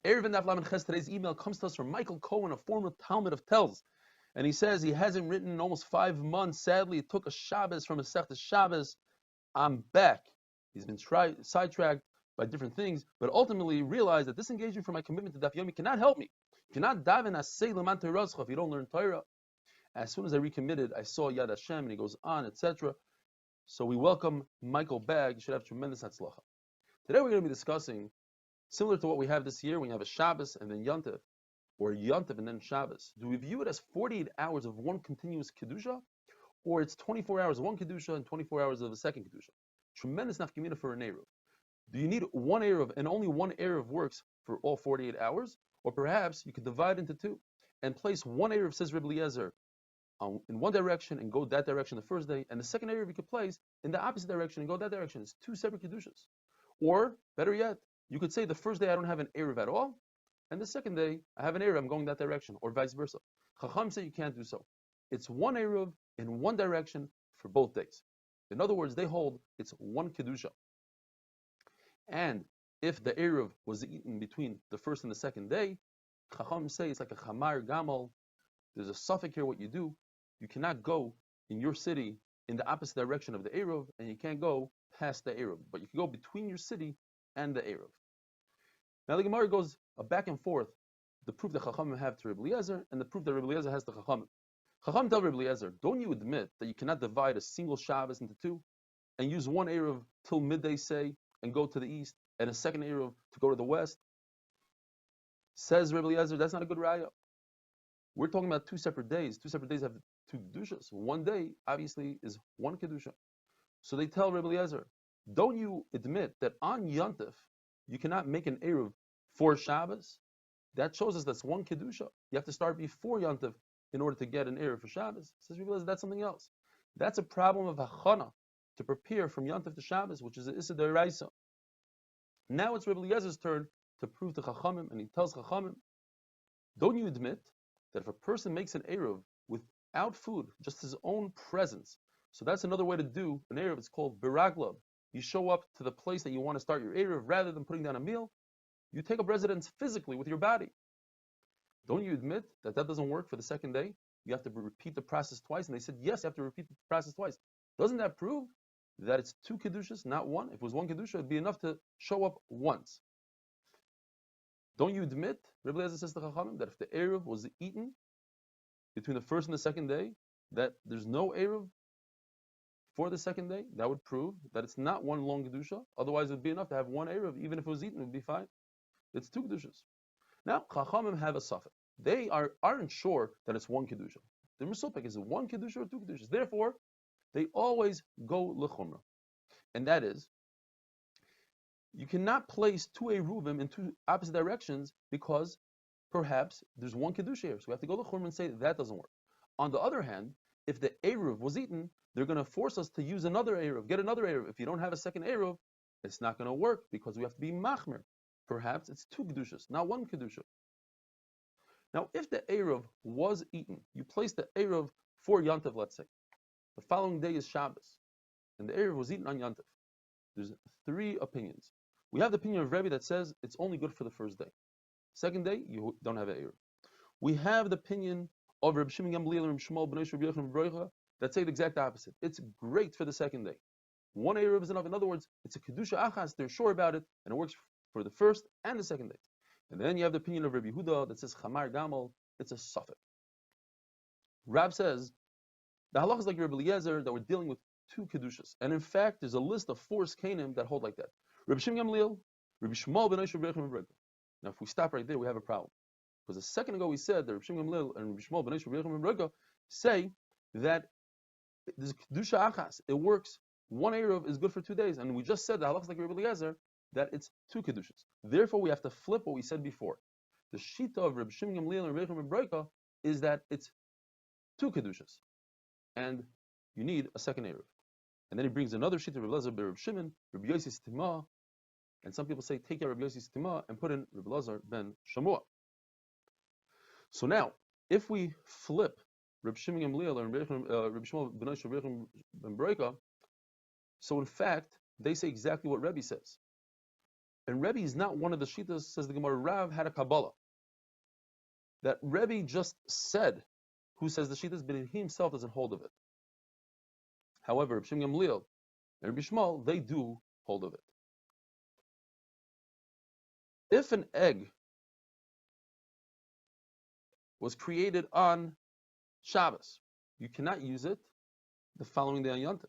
Eruvin Daf Lamed Ches, today's email comes to us from Michael Cohen, a former Talmud of Telz. And he says he hasn't written in almost 5 months. Sadly, it took a Shabbos from a Sechta Shabbos. I'm back. He's been sidetracked by different things, but ultimately realized that disengaging from my commitment to Daf Yomi cannot help me. You cannot daven asay leman teirascha if you don't learn Torah. As soon as I recommitted, I saw Yad Hashem, and he goes on, etc. So we welcome Michael back. You should have tremendous hatzlacha. Today we're going to be discussing, similar to what we have this year, when you have a Shabbos and then Yontif, or Yontif and then Shabbos. Do we view it as 48 hours of one continuous Kedusha, or it's 24 hours of one Kedusha and 24 hours of a second Kedusha? Tremendous nafkamina for an Eruv. Do you need one Eruv and only one Eruv works for all 48 hours? Or perhaps you could divide into two and place one Eruv, says Reb Eliezer, in one direction and go that direction the first day, and the second Eruv you could place in the opposite direction and go that direction. It's two separate Kedushas. Or, better yet, you could say the first day I don't have an Eruv at all, and the second day I have an Eruv, I'm going that direction, or vice versa. Chacham say you can't do so. It's one Eruv in one direction for both days. In other words, they hold it's one Kedusha. And if the Eruv was eaten between the first and the second day, Chacham say it's like a Chamar Gamal. There's a suffix here what you do. You cannot go in your city in the opposite direction of the Eruv, and you can't go past the Eruv, but you can go between your city and the Eruv. Now the Gemara goes back and forth, the proof that Chachamim have to Reb Eliezer and the proof that Reb Eliezer has to Chachamim. Chachamim tell Reb Eliezer, don't you admit that you cannot divide a single Shabbos into two and use one Eruv till midday, say, and go to the east, and a second Eruv to go to the west? Says Reb Eliezer, that's not a good raya. We're talking about two separate days. Two separate days have two Kedushas. One day, obviously, is one Kedusha. So they tell Reb Eliezer, don't you admit that on Yontif, you cannot make an Eruv for Shabbos? That shows us that's one Kedusha. You have to start before Yontif in order to get an Eruv for Shabbos. Says Reb Eliezer, that's something else. That's a problem of Hachana, to prepare from Yontif to Shabbos, which is the Issa D'Oraisa. Now it's Reb Eliezer's turn to prove to Chachamim, and he tells Chachamim, don't you admit that if a person makes an Eruv without food, just his own presence, so that's another way to do an Eruv, it's called Biraglab. You show up to the place that you want to start your Eruv, rather than putting down a meal, you take up residence physically with your body. Don't you admit that that doesn't work for the second day? You have to repeat the process twice, and they said, yes, you have to repeat the process twice. Doesn't that prove that it's two Kedushas, not one? If it was one Kedusha, it'd be enough to show up once. Don't you admit, Rebbe Eliezer says to Chachamim, that if the Eruv was eaten between the first and the second day, that there's no Eruv for the second day? That would prove that it's not one long Kedusha. Otherwise, it would be enough to have one Eruv. Even if it was eaten, it would be fine. It's two Kedushas. Now, Chachamim have a suffix. They aren't sure that it's one Kedusha. The Mesupek, is it one Kedusha or two Kedushas? Therefore, they always go L'chumra. And that is, you cannot place two Eruvim in two opposite directions because perhaps there's one Kedusha here. So we have to go to Chumra and say that doesn't work. On the other hand, if the Eruv was eaten, they're going to force us to use another Eruv, get another Eruv. If you don't have a second Eruv, it's not going to work because we have to be Machmer. Perhaps it's two Kedushas, not one Kedusha. Now, if the Eruv was eaten, you place the Eruv for Yontif, let's say. The following day is Shabbos, and the Eruv was eaten on Yontif. There's three opinions. We have the opinion of Rebbe that says it's only good for the first day. Second day, you don't have an Eruv. We have the opinion of Reb Shimon Gamliel and Reb Shmuel Bnei Reb Yochanan ben Broicha that say the exact opposite. It's great for the second day. One Eruv is enough. In other words, it's a Kedusha Achas, they're sure about it, and it works for the first and the second day. And then you have the opinion of Rabbi Yehuda that says Chamar Gamal, it's a suffix. Rab says, the halach is like Reb Eliezer that we're dealing with two Kedushas. And in fact, there's a list of 4 Skanim that hold like that. Reb Shimon Gamliel, Reb Shmuel Bnei Reb Yochanan ben Broicha. Now, if we stop right there, we have a problem. Because a second ago we said that Reb Shimon Gamliel and Reb Shmuel Bnei Reb Yochanan ben Broicha say that there's Kedusha Achas. It works. One Eruv is good for 2 days. And we just said the halach is like Reb Eliezer that it's two Kedushas. Therefore, we have to flip what we said before. The Shita of Reb Shimon Gamliel and Reb Yochanan ben Broicha is that it's two Kedushas. And you need a second Eruv. And then he brings another Shita of Reb Eliezer, Reb Shimon, Reb Yossi Stima, and some people say take out Reb Yossi Stima and put in Reb Eliezer ben Shamua. So now, if we flip Reb Shimon Gamliel and Reb Shmuel Bnei Reb Yochanan ben Broicha, so in fact, they say exactly what Rebbe says. And Rebbe is not one of the Shitas, says the Gemara. Rav had a Kabbalah that Rebbe just said, who says the Shitas, but he himself doesn't hold of it. However, Reb Shimon Gamliel and Reb Shmuel, they do hold of it. If an egg was created on Shabbos, you cannot use it the following day on Yom Tov.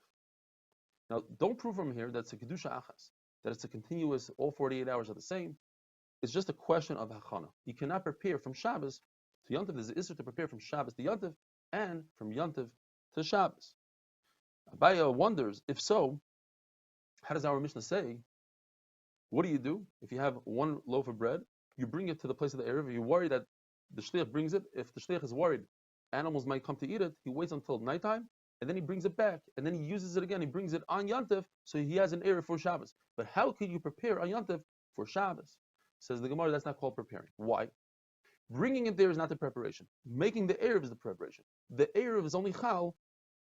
Now, don't prove from here that it's a Kedusha Achas, that it's a continuous, all 48 hours are the same. It's just a question of Hachana. You cannot prepare from Shabbos to Yom Tov. There's an issue to prepare from Shabbos to Yom Tov and from Yom Tov to Shabbos. Abaya wonders, if so, how does our Mishnah say, what do you do if you have one loaf of bread, you bring it to the place of the Eruv, you worry that the shliach brings it. If the shliach is worried animals might come to eat it, he waits until nighttime, and then he brings it back, and then he uses it again. He brings it on Yom Tov, so he has an Eruv for Shabbos. But how could you prepare on Yom Tov for Shabbos? Says the Gemara, that's not called preparing. Why? Bringing it there is not the preparation. Making the Eruv is the preparation. The Eruv is only chal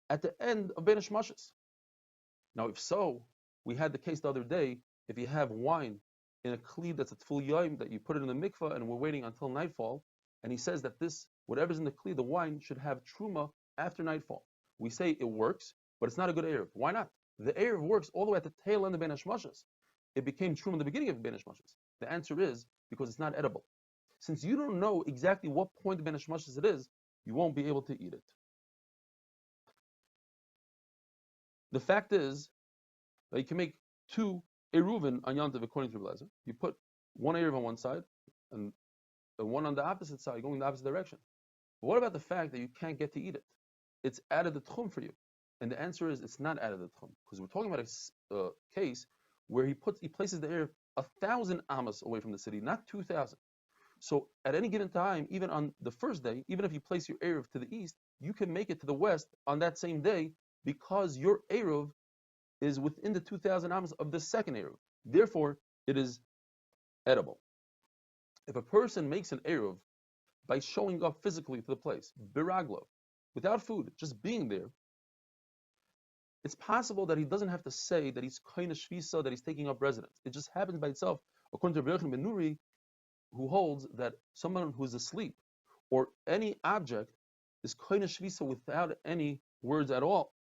at the end of Ben Hashmashas. Now, if so, we had the case the other day, if you have wine in a kli that's a tful yom, that you put it in the mikvah, and we're waiting until nightfall, and he says that this, whatever's in the kli, the wine, should have truma after nightfall. We say it works, but it's not a good Eruv. Why not? The Eruv works all the way at the tail end of Ben Hashmashas. It became truma in the beginning of Ben Hashmashas. The answer is because it's not edible. Since you don't know exactly what point of Ben Hashmashas it is, you won't be able to eat it. The fact is that you can make two Eruvin on Yom Tov according to Rebbe Lezer. You put one Eruv on one side and one on the opposite side, going in the opposite direction. But what about the fact that you can't get to eat it? It's added the tchum for you. And the answer is it's not added the tchum, because we're talking about a case where he places the Eruv 1,000 amas away from the city, not 2,000. So at any given time, even on the first day, even if you place your Eruv to the east, you can make it to the west on that same day because your Eruv is within the 2,000 amas of the second Eruv. Therefore, it is edible. If a person makes an Eruv by showing up physically to the place, biraglo, without food, just being there, it's possible that he doesn't have to say that he's kind of shvisa, that he's taking up residence. It just happens by itself, according to Eruvin Ben Nuri, who holds that someone who's asleep or any object is kind of shvisa without any words at all.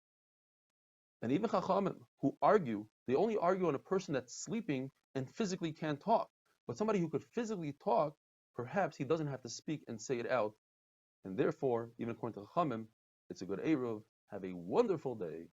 And even Chachamim, who argue, they only argue on a person that's sleeping and physically can't talk. But somebody who could physically talk, perhaps he doesn't have to speak and say it out. And therefore, even according to Chachamim, it's a good Eruv. Have a wonderful day.